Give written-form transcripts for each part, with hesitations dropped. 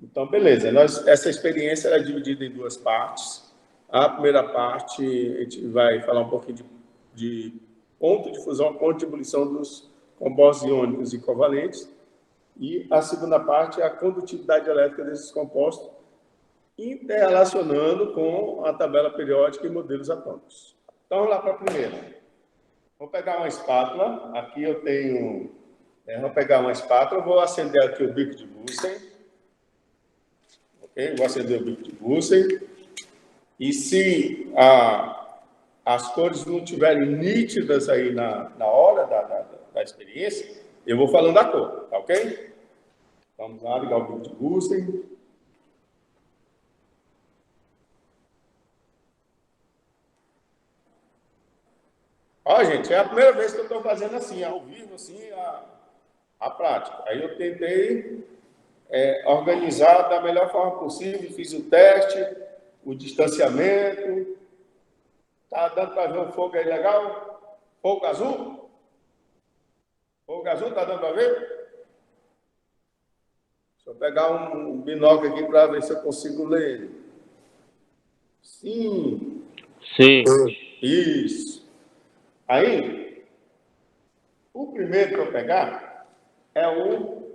Então, beleza. Essa experiência é dividida em duas partes. A primeira parte, a gente vai falar um pouquinho de ponto de fusão, ponto de ebulição dos compostos iônicos e covalentes. E a segunda parte é a condutividade elétrica desses compostos, interrelacionando com a tabela periódica e modelos atômicos. Então, vamos lá para a primeira. Vou pegar uma espátula. Aqui eu tenho... vou pegar uma espátula, vou acender aqui o bico de Bunsen. Okay? Vou acender o bico de Bunsen. E se as cores não estiverem nítidas aí na hora da experiência, eu vou falando a cor, tá ok? Vamos lá, ligar o bico de Bunsen. Ó, gente, é a primeira vez que eu estou fazendo assim, ao vivo, assim, a prática. Aí eu tentei organizar da melhor forma possível, fiz o teste, o distanciamento. Tá dando para ver o fogo aí legal? Fogo azul? Fogo azul, tá dando para ver? Deixa eu pegar um binóculo aqui para ver se eu consigo ler. Sim. Sim. Isso. Aí, o primeiro que eu pegar é o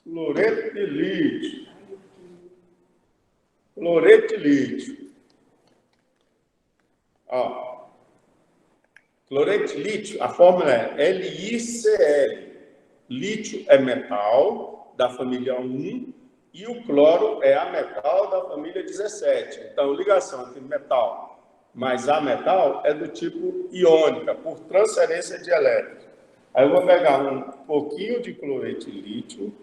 cloreto de lítio. Cloreto de lítio. Ó. Cloreto de lítio, a fórmula é LiCl. Lítio é metal da família 1 e o cloro é ametal da família 17. Então, ligação entre metal mais ametal é do tipo iônica, por transferência de elétrons. Aí eu vou pegar um pouquinho de cloreto de lítio,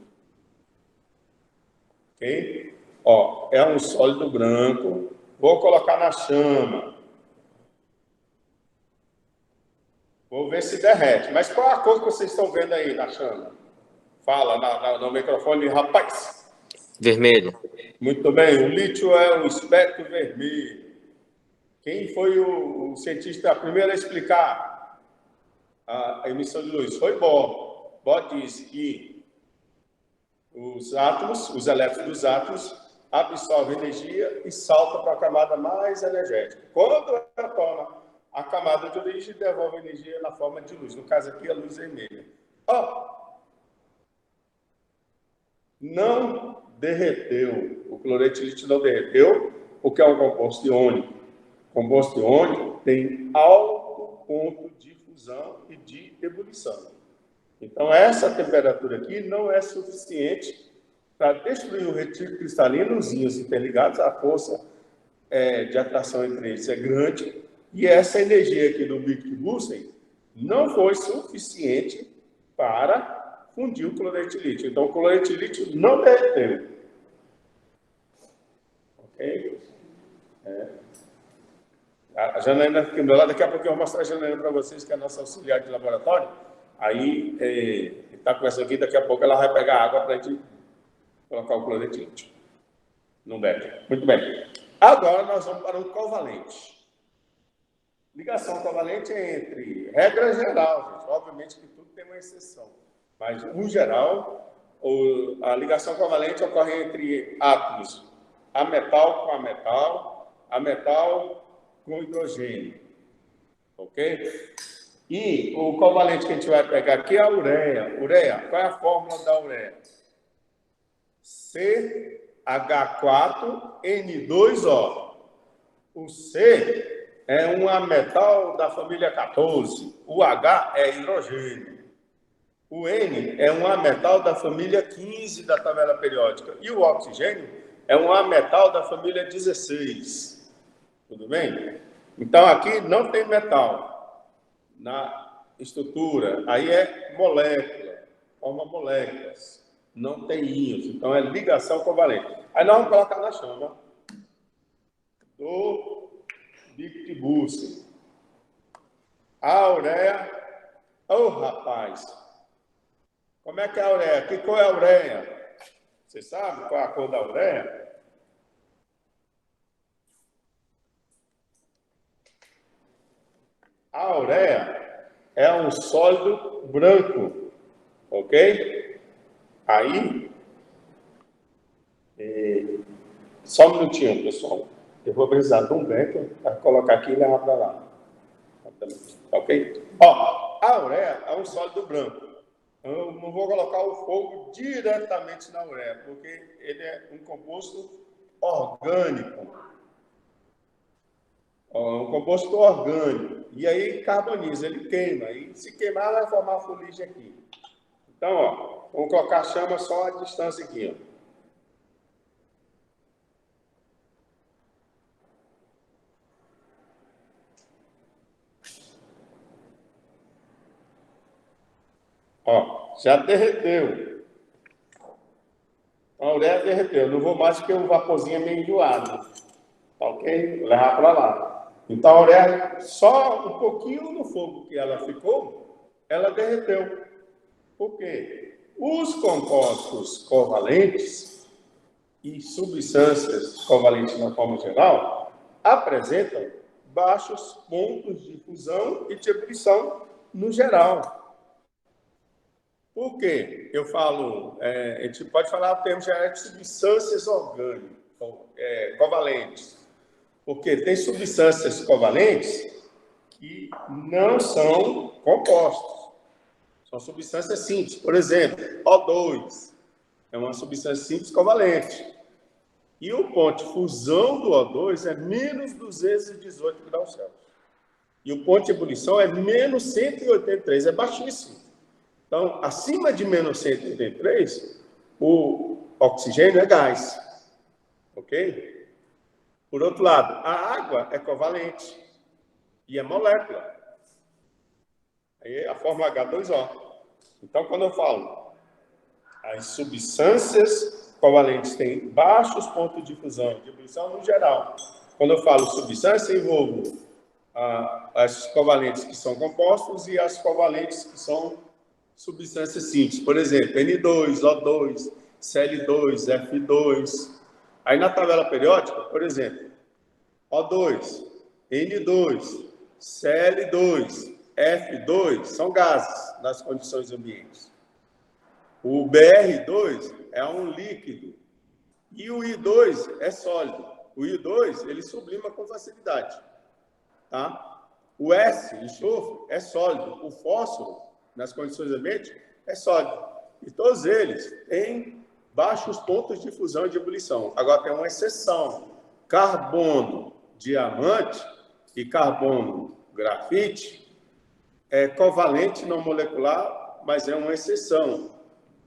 ok? Ó, é um sólido branco. Vou colocar na chama. Vou ver se derrete. Mas qual a cor que vocês estão vendo aí na chama? Fala no microfone, rapaz. Vermelho. Muito bem. O lítio é o espectro vermelho. Quem foi o cientista a primeiro a explicar a emissão de luz? Foi Bohr. Bohr disse que os átomos, os elétrons dos átomos, absorvem energia e saltam para a camada mais energética. Quando retorna a camada de origem, devolve energia na forma de luz. No caso aqui, a luz vermelha. Não derreteu. O cloreto de lítio não derreteu, porque é um composto iônico. O composto iônico tem alto ponto de fusão e de ebulição. Então, essa temperatura aqui não é suficiente para destruir o retículo cristalino, os íons interligados, a força de atração entre eles é grande, e essa energia aqui do bico de Bunsen não foi suficiente para fundir o cloreto de lítio. Então, o cloreto de lítio não derreteu. Ok? A Janaína aqui do meu lado, daqui a pouco eu vou mostrar a Janaína para vocês, que é a nossa auxiliar de laboratório. Aí, está conversando aqui, daqui a pouco ela vai pegar água para a gente colocar o cloreto de lítio. Não deve. Muito bem. Agora nós vamos para o covalente. Ligação covalente é entre regra geral, gente. Obviamente que tudo tem uma exceção. Mas, no geral, a ligação covalente ocorre entre átomos ametal com ametal com hidrogênio. Ok? E o covalente que a gente vai pegar aqui é a ureia. Ureia, qual é a fórmula da ureia? CH4N2O. O C é um ametal da família 14. O H é hidrogênio. O N é um ametal da família 15 da tabela periódica. E o oxigênio é um ametal da família 16. Tudo bem? Então, aqui não tem metal na estrutura. Aí é molécula, forma moléculas. Não tem íons. Então, é ligação covalente. Aí nós vamos colocar na chama do bico de Bunsen. A ureia. Rapaz! Como é que é a ureia? Que cor é a ureia? Você sabe qual é a cor da ureia? A ureia é um sólido branco, ok? Aí, Só um minutinho, pessoal. Eu vou precisar de um becker para colocar aqui e levar para lá. Ok? Ó, a ureia é um sólido branco. Eu não vou colocar o fogo diretamente na ureia, porque ele é um composto orgânico. Ó, um composto orgânico. E aí carboniza, ele queima. E se queimar, vai formar fuligem aqui. Então, ó, vamos colocar a chama só à distância aqui, ó. Ó, já derreteu. A ureia derreteu. Não vou mais porque o vaporzinho é meio enjoado. Tá ok? Vou levar para lá. Então a ureia, só um pouquinho no fogo que ela ficou, ela derreteu. Por quê? Os compostos covalentes e substâncias covalentes na forma geral apresentam baixos pontos de fusão e de ebulição no geral. Por quê? Eu falo, a gente pode falar o termo geral de substâncias orgânicas, covalentes. Porque tem substâncias covalentes que não são compostos. São substâncias simples. Por exemplo, O2 é uma substância simples covalente. E o ponto de fusão do O2 é menos 218 graus Celsius. E o ponto de ebulição é menos 183, é baixíssimo. Então, acima de menos 183, o oxigênio é gás. Ok? Por outro lado, a água é covalente e é molécula. Aí a fórmula H2O. Então, quando eu falo as substâncias covalentes têm baixos pontos de fusão e de ebulição no geral. Quando eu falo substância, envolvo as covalentes que são compostos e as covalentes que são substâncias simples. Por exemplo, N2, O2, Cl2, F2. Aí na tabela periódica, por exemplo, O2, N2, Cl2, F2 são gases nas condições ambientes. O Br2 é um líquido e o I2 é sólido. O I2 ele sublima com facilidade, tá? O S, enxofre, é sólido. O fósforo, nas condições ambientes, é sólido. E todos eles têm baixos pontos de fusão e de ebulição. Agora tem uma exceção: carbono, diamante e carbono, grafite, é covalente não molecular, mas é uma exceção.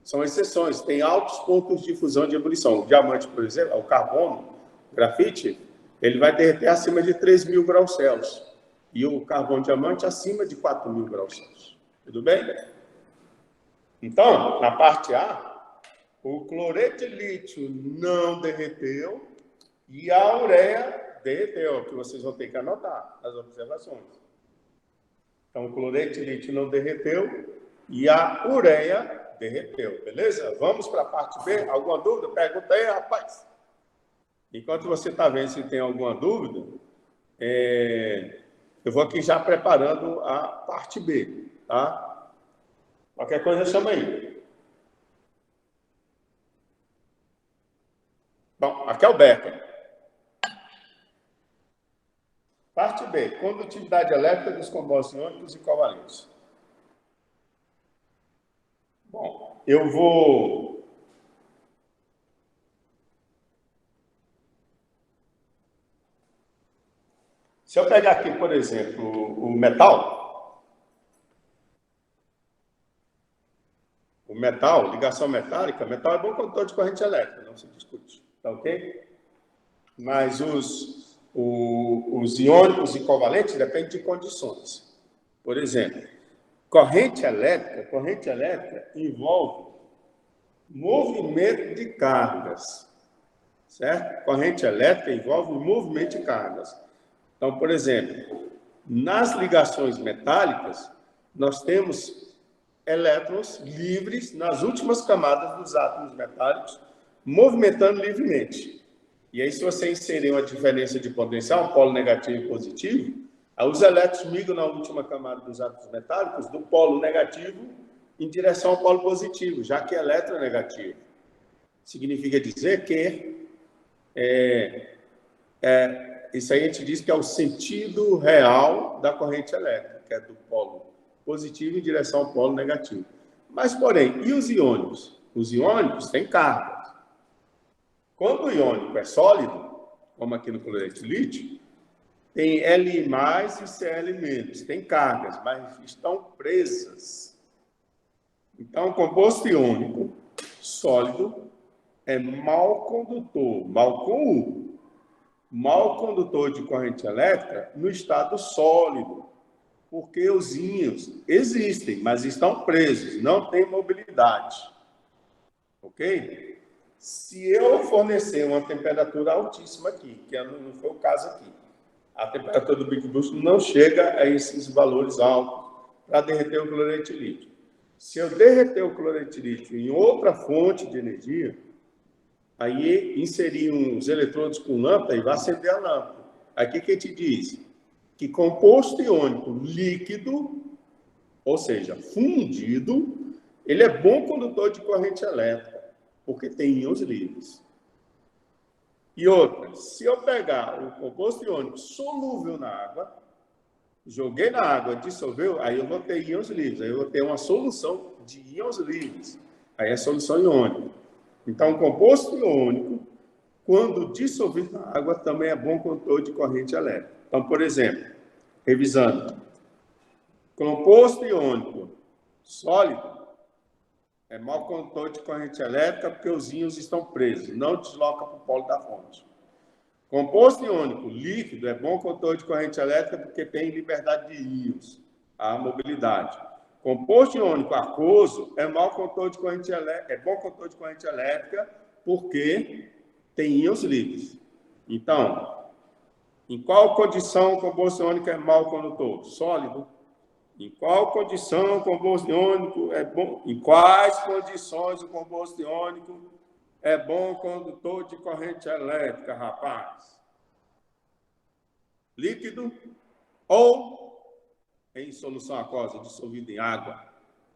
São exceções, tem altos pontos de fusão e de ebulição. O diamante, por exemplo, o carbono, o grafite, ele vai derreter acima de 3.000 graus Celsius. E o carbono diamante acima de 4.000 graus Celsius. Tudo bem? Então, na parte A, o cloreto de lítio não derreteu e a ureia derreteu, que vocês vão ter que anotar nas observações. Então, o cloreto de lítio não derreteu e a ureia derreteu, beleza? Vamos para a parte B. Alguma dúvida? Pergunta aí, rapaz. Enquanto você está vendo se tem alguma dúvida, eu vou aqui já preparando a parte B, tá? Qualquer coisa, chama aí. Bom, aqui é o Becker. Parte B, condutividade elétrica dos compostos iônicos e covalentes. Bom, eu vou... Se eu pegar aqui, por exemplo, o metal, ligação metálica, metal é bom condutor de corrente elétrica, não se discute, tá ok? Mas os iônicos e covalentes dependem de condições. Por exemplo, corrente elétrica envolve movimento de cargas, certo? Corrente elétrica envolve movimento de cargas. Então, por exemplo, nas ligações metálicas, nós temos elétrons livres nas últimas camadas dos átomos metálicos, movimentando livremente. E aí, se você inserir uma diferença de potencial, um polo negativo e positivo, aí os elétrons migram na última camada dos átomos metálicos do polo negativo em direção ao polo positivo, já que é eletronegativo. Significa dizer que Isso aí a gente diz que é o sentido real da corrente elétrica, que é do polo positivo em direção ao polo negativo. Mas, porém, e os iônicos? Os iônicos têm cargas. Quando o iônico é sólido, como aqui no cloreto de lítio, tem Li+, e Cl-, tem cargas, mas estão presas. Então, o composto iônico sólido é mau condutor, mau condutor de corrente elétrica no estado sólido, porque os íons existem, mas estão presos, não têm mobilidade. Ok? Se eu fornecer uma temperatura altíssima aqui, que não foi o caso aqui, a temperatura do Big Boost não chega a esses valores altos para derreter o cloreto de lítio. Se eu derreter o cloreto de lítio em outra fonte de energia, aí inserir uns eletrodos com lâmpada e vai acender a lâmpada. Aqui que a gente diz que composto iônico líquido, ou seja, fundido, ele é bom condutor de corrente elétrica, porque tem íons livres. E outra, se eu pegar o composto iônico solúvel na água, joguei na água, dissolveu, aí eu vou ter íons livres, aí eu vou ter uma solução de íons livres. Aí é solução iônica. Então, o composto iônico, quando dissolvido na água, também é bom condutor de corrente elétrica. Então, por exemplo, revisando, composto iônico sólido é mau condutor de corrente elétrica porque os íons estão presos, não desloca para o polo da fonte. Composto iônico líquido é bom condutor de corrente elétrica porque tem liberdade de íons, a mobilidade. Composto iônico aquoso é mau condutor de corrente elétrica, é bom condutor de corrente elétrica porque tem íons livres. Então, em qual condição o composto iônico é mau condutor? Sólido. Em qual condição o composto iônico é bom? Em quais condições o composto iônico é bom condutor de corrente elétrica, rapaz? Líquido ou em solução aquosa, dissolvido em água.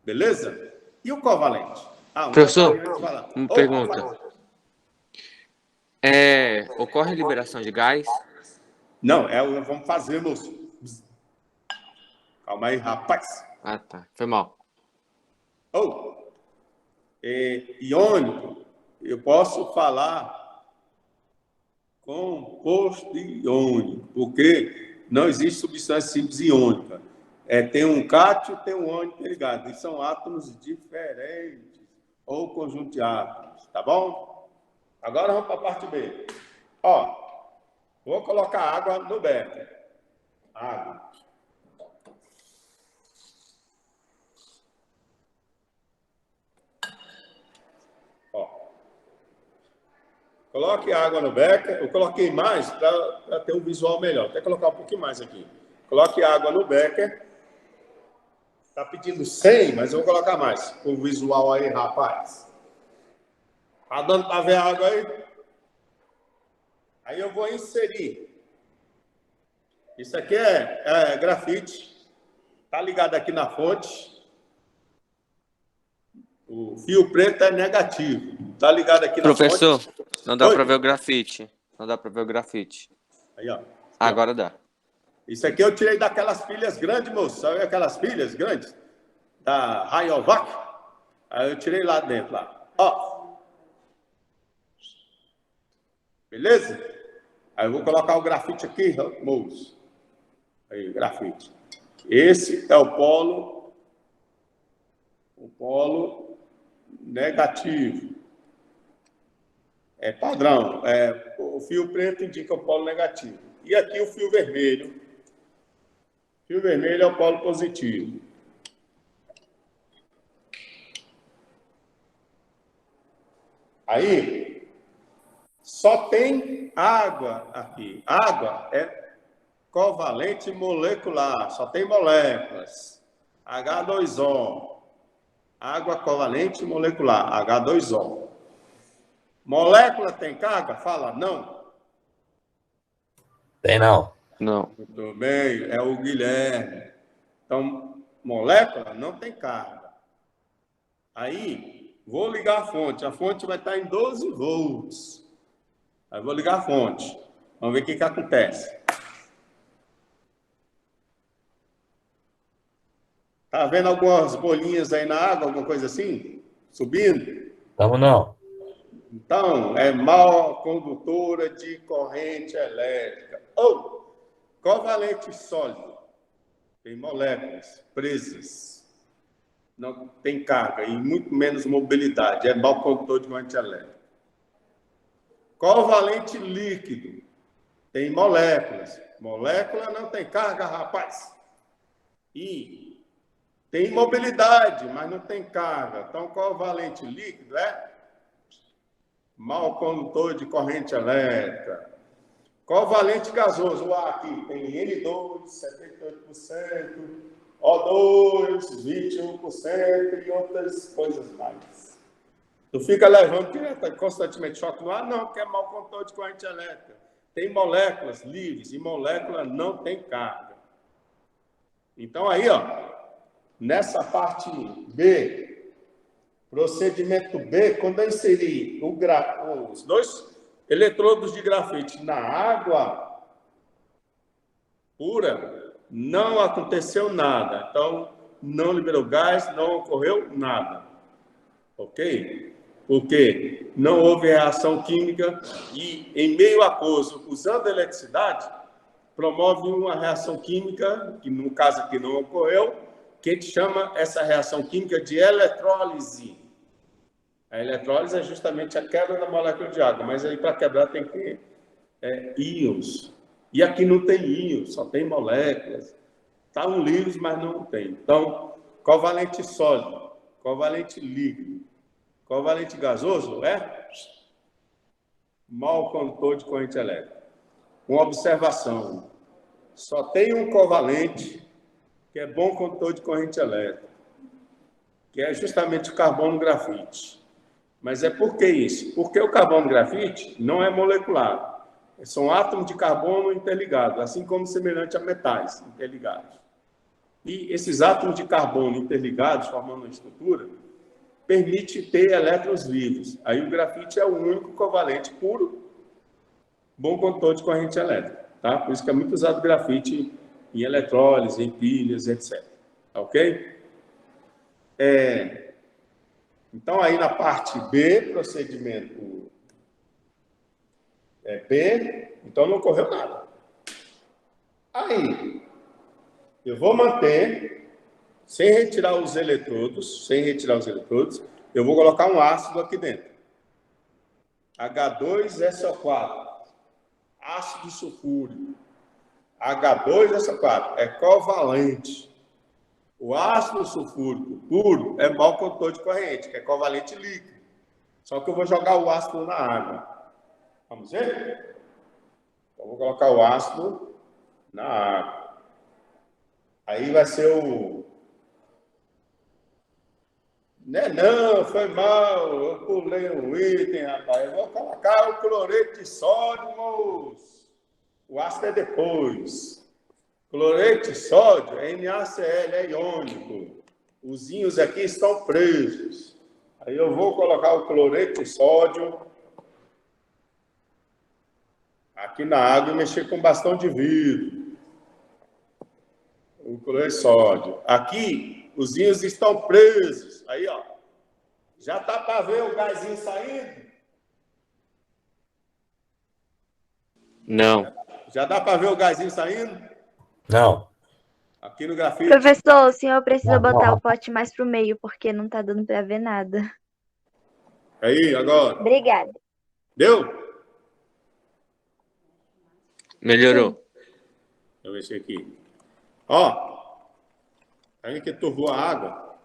Beleza? E o covalente? Professor, uma pergunta. Ocorre a liberação de gás? Não, vamos fazer, moço. Calma aí, rapaz. Ah, tá. Foi mal. Iônico, eu posso falar composto iônico, porque não existe substância simples iônica. Tem um cátion e tem um ânion ligado. E são átomos diferentes, ou conjunto de átomos, tá bom? Agora vamos para a parte B. Vou colocar água no becker. Água. Coloque água no becker. Eu coloquei mais para ter um visual melhor. Vou até colocar um pouquinho mais aqui. Coloque água no becker. Está pedindo 100, mas eu vou colocar mais. O visual aí, rapaz. Tá dando para ver a água aí? Aí eu vou inserir. Isso aqui é grafite. Está ligado aqui na fonte. O fio preto é negativo. Está ligado aqui na fonte. Professor, não dá para ver o grafite. Não dá para ver o grafite. Aí, ó. Agora dá. Isso aqui eu tirei daquelas pilhas grandes, moço. Sabe aquelas pilhas grandes? Da Rayovac. Aí eu tirei lá dentro, lá. Beleza? Aí eu vou colocar o grafite aqui, moço. Aí, grafite. Esse é o polo negativo. É padrão. O fio preto indica o polo negativo. E aqui o fio vermelho. O fio vermelho é o polo positivo. Aí, só tem água aqui. Água é covalente molecular, só tem moléculas. H2O. Água covalente molecular, H2O. Molécula tem carga? Fala, não. Tem não. Não. Muito bem, é o Guilherme. Então, molécula não tem carga. Aí, vou ligar a fonte. A fonte vai estar em 12 volts. Aí eu vou ligar a fonte. Vamos ver o que acontece. Tá vendo algumas bolinhas aí na água, alguma coisa assim? Subindo? Tamo não. Então, é mal condutora de corrente elétrica. Ou covalente sólido. Tem moléculas presas. Não tem carga e muito menos mobilidade. É mal condutor de corrente elétrica. Covalente líquido. Tem moléculas. Molécula não tem carga, rapaz. E tem mobilidade, mas não tem carga. Então, covalente líquido é mal condutor de corrente elétrica. Covalente gasoso, o ar aqui tem N2, 78%, O2, 21% e outras coisas mais. Tu fica levando constantemente choque no ar? Não, porque é mau condutor de corrente elétrica. Tem moléculas livres e molécula não tem carga. Então aí, ó, nessa parte B, procedimento B, quando eu inserir os dois eletrodos de grafite na água pura, não aconteceu nada. Então, não liberou gás, não ocorreu nada. Ok? Porque não houve reação química e, em meio aquoso, usando eletricidade, promove uma reação química, que no caso aqui não ocorreu, que a gente chama essa reação química de eletrólise. A eletrólise é justamente a quebra da molécula de água, mas aí para quebrar tem que ter íons. E aqui não tem íons, só tem moléculas. Estavam livres, mas não tem. Então, covalente sólido, covalente líquido, covalente gasoso é mau condutor de corrente elétrica. Uma observação: só tem um covalente que é bom condutor de corrente elétrica, que é justamente o carbono grafite. Mas é por que isso? Porque o carbono grafite não é molecular. São átomos de carbono interligados, assim como semelhante a metais interligados. E esses átomos de carbono interligados, formando uma estrutura, permite ter elétrons livres. Aí o grafite é o único covalente puro, bom condutor de corrente elétrica. Tá? Por isso que é muito usado grafite em eletrólise, em pilhas, etc. Ok? Então, aí na parte B, procedimento B, então não ocorreu nada. Aí, eu vou manter, sem retirar os eletrodos, eu vou colocar um ácido aqui dentro. H2SO4, ácido sulfúrico. H2SO4 é covalente. O ácido sulfúrico puro é mau condutor de corrente, que é covalente líquido. Só que eu vou jogar o ácido na água. Vamos ver? Então, vou colocar o ácido na água. Aí vai ser o... Não, foi mal, eu pulei um item, rapaz. Eu vou colocar o cloreto de sódio, moço. O ácido é depois. Cloreto de sódio é NaCl, é iônico. Os íons aqui estão presos. Aí eu vou colocar o cloreto de sódio aqui na água e mexer com bastão de vidro. O cloreto de sódio. Aqui, os íons estão presos. Aí, ó. Já tá para ver o gásinho saindo? Não. Já dá para ver o gásinho saindo? Não. Aqui no grafite. Professor, o senhor precisa botar o pote mais pro meio, porque não tá dando para ver nada. Aí, agora. Obrigada. Deu? Melhorou. Deixa eu ver se aqui. Ó. Aí que torrou a água.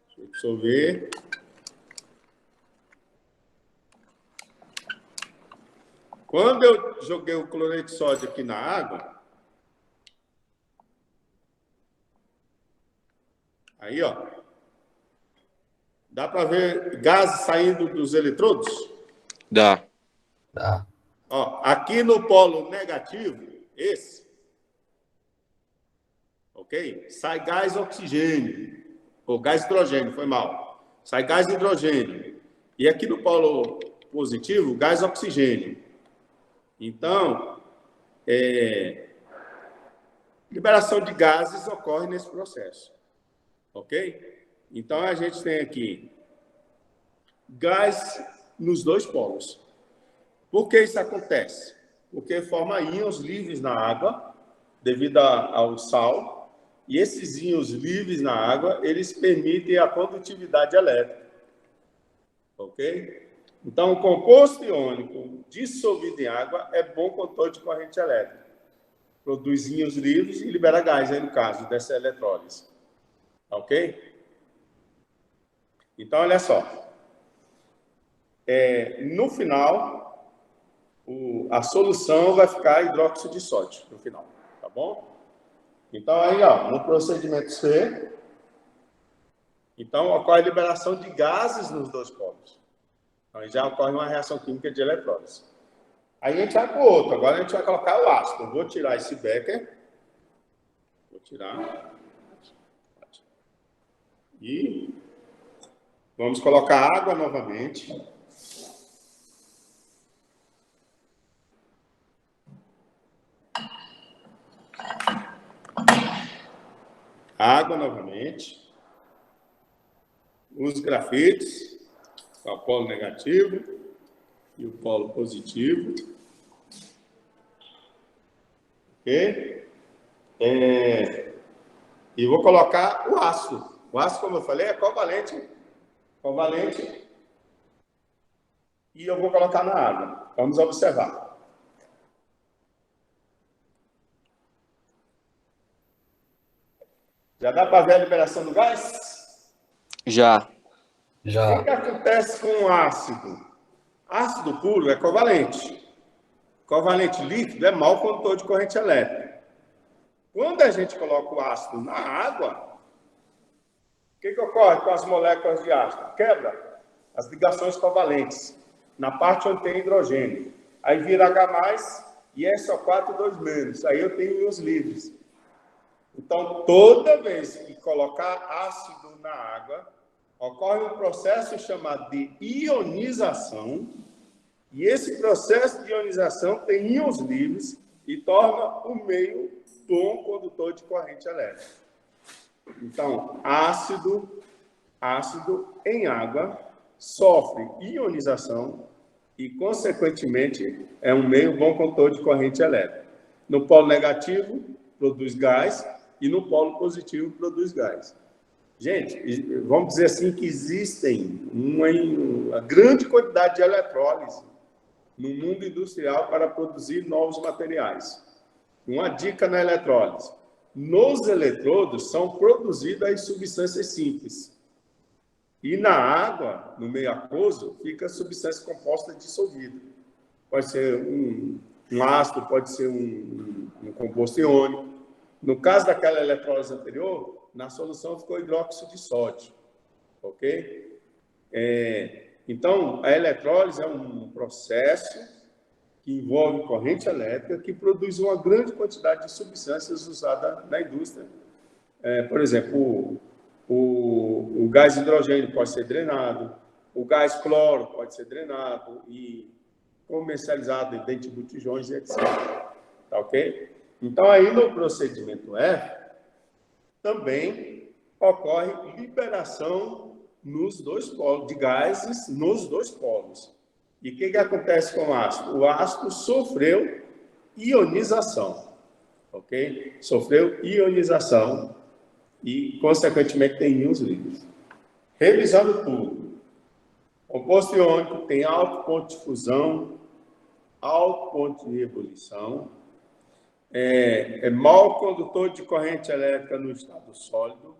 Deixa eu dissolver. Quando eu joguei o cloreto de sódio aqui na água, aí, ó, dá para ver gases saindo dos eletrodos? Dá. Tá. Ó, aqui no polo negativo, esse, ok? Sai gás oxigênio, ou gás hidrogênio, foi mal. Sai gás hidrogênio. E aqui no polo positivo, gás oxigênio. Então, liberação de gases ocorre nesse processo. Ok? Então, a gente tem aqui gás nos dois polos. Por que isso acontece? Porque forma íons livres na água, devido ao sal, e esses íons livres na água, eles permitem a condutividade elétrica. Ok? Então, o composto iônico dissolvido em água é bom condutor de corrente elétrica. Produz íons livres e libera gás, aí no caso dessa eletrólise. Ok? Então, olha só. No final, a solução vai ficar hidróxido de sódio, no final. Tá bom? Então, aí, ó, no procedimento C, então, ocorre a liberação de gases nos dois polos. Então, já ocorre uma reação química de eletrólise. Aí a gente vai para o outro. Agora a gente vai colocar o ácido. Eu vou tirar esse becker. Vou tirar. E vamos colocar água novamente. Água novamente. Os grafites, o polo negativo e o polo positivo. Ok? E vou colocar o ácido. O ácido, como eu falei, é covalente. Covalente. E eu vou colocar na água. Vamos observar. Já dá para ver a liberação do gás? Já. O que acontece com o ácido? Ácido puro é covalente. Covalente líquido é mau condutor de corrente elétrica. Quando a gente coloca o ácido na água, o que ocorre com as moléculas de ácido? Quebra as ligações covalentes na parte onde tem hidrogênio. Aí vira H+, e SO4, 2-. Aí eu tenho íons livres. Então, toda vez que colocar ácido na água, ocorre um processo chamado de ionização, e esse processo de ionização tem íons livres e torna o meio bom condutor de corrente elétrica. Então, ácido em água sofre ionização e, consequentemente, é um meio bom condutor de corrente elétrica. No polo negativo, produz gás, e no polo positivo, produz gás. Gente, vamos dizer assim que existem uma grande quantidade de eletrólise no mundo industrial para produzir novos materiais. Uma dica na eletrólise. Nos eletrodos são produzidas as substâncias simples. E na água, no meio aquoso, fica a substância composta dissolvida. Pode ser um ácido, pode ser um composto iônico. No caso daquela eletrólise anterior, na solução ficou hidróxido de sódio. Ok? Então, a eletrólise é um processo que envolve corrente elétrica que produz uma grande quantidade de substâncias usadas na indústria. Por exemplo, o gás hidrogênio pode ser drenado, o gás cloro pode ser drenado e comercializado dentro de botijões e etc. Tá ok? Então, aí no procedimento F, também ocorre liberação nos dois polos, de gases nos dois polos. E o que acontece com o ácido? O ácido sofreu ionização, ok? Sofreu ionização e, consequentemente, tem íons livres. Revisando tudo, o composto iônico tem alto ponto de fusão, alto ponto de ebulição, é mau condutor de corrente elétrica no estado sólido,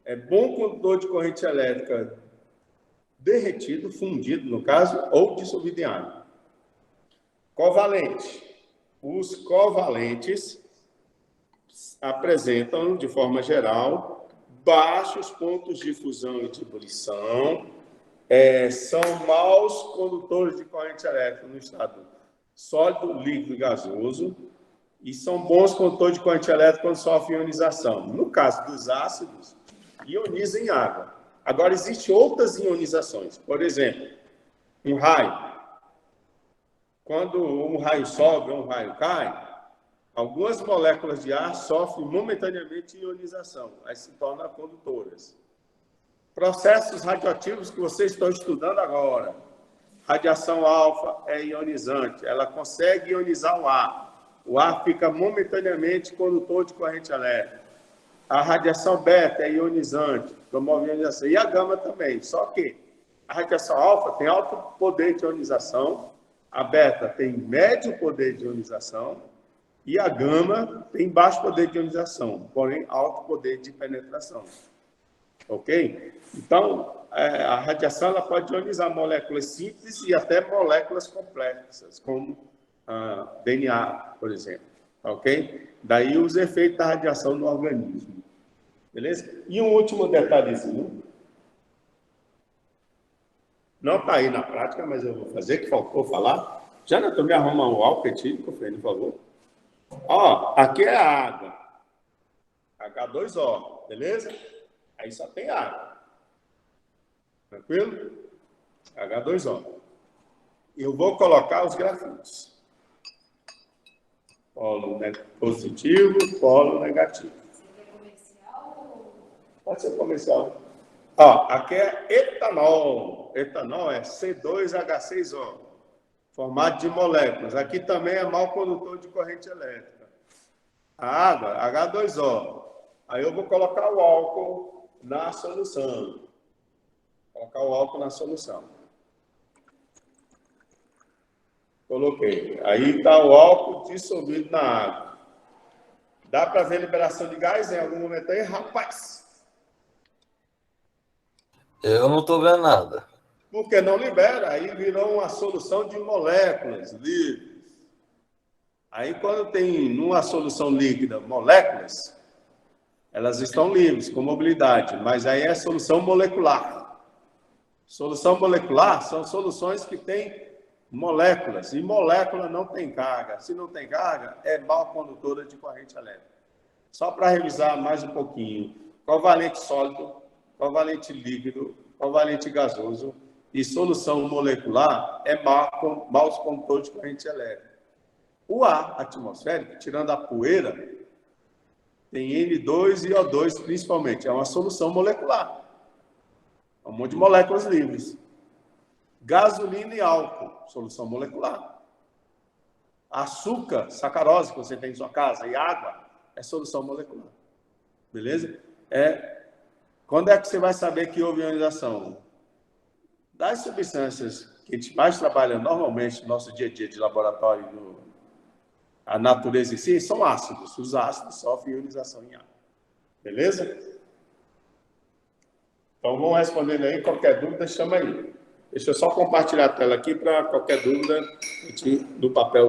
é bom condutor de corrente elétrica derretido, fundido, no caso, ou dissolvido em água. Covalente. Os covalentes apresentam, de forma geral, baixos pontos de fusão e de ebulição, são maus condutores de corrente elétrica no estado sólido, líquido e gasoso, e são bons condutores de corrente elétrica quando sofrem ionização. No caso dos ácidos, ioniza em água. Agora, existem outras ionizações. Por exemplo, um raio. quando um raio sobe ou um raio cai, algumas moléculas de ar sofrem momentaneamente ionização, aí se tornam condutoras. Processos radioativos que vocês estão estudando agora. Radiação alfa é ionizante, ela consegue ionizar o ar. O ar fica momentaneamente condutor de corrente elétrica. A radiação beta é ionizante, promove ionização. E a gama também, só que a radiação alfa tem alto poder de ionização, a beta tem médio poder de ionização e a gama tem baixo poder de ionização, porém alto poder de penetração. Ok? Então, a radiação ela pode ionizar moléculas simples e até moléculas complexas, como DNA, por exemplo. Ok? Daí os efeitos da radiação no organismo. Beleza? E um último detalhezinho. Não está aí na prática, mas eu vou fazer, que faltou falar. Jonathan, me arruma um álcool etílico, por favor. Ó, aqui é a água. H2O, beleza? Aí só tem água. Tranquilo? H2O. Eu vou colocar os grafitos. Polo positivo, polo negativo. Pode ser comercial. Ó, aqui é etanol. Etanol é C2H6O. Formato de moléculas. Aqui também é mau condutor de corrente elétrica. A água, H2O. Aí eu vou colocar o álcool na solução. Colocar o álcool na solução. Coloquei. Aí está o álcool dissolvido na água. Dá para ver liberação de gás em algum momento aí, rapaz? Eu não estou vendo nada. Porque não libera, aí virou uma solução de moléculas livres. Aí quando tem numa solução líquida moléculas, elas estão livres, com mobilidade, mas aí é solução molecular. Solução molecular são soluções que têm moléculas, e molécula não tem carga. Se não tem carga, é mal condutora de corrente elétrica. Só para revisar mais um pouquinho, covalente sólido, covalente líquido, covalente gasoso e solução molecular é maus condutores de corrente elétrica. O ar atmosférico, tirando a poeira, tem N2 e O2 principalmente, é uma solução molecular. É um monte de moléculas livres. Gasolina e álcool, solução molecular. Açúcar, sacarose que você tem em sua casa e água, é solução molecular. Beleza? Quando é que você vai saber que houve ionização? Das substâncias que a gente mais trabalha normalmente no nosso dia a dia de laboratório, a natureza em si, são ácidos. Os ácidos sofrem ionização em água. Beleza? Então, vão respondendo aí. Qualquer dúvida, chama aí. Deixa eu só compartilhar a tela aqui para qualquer dúvida do papel.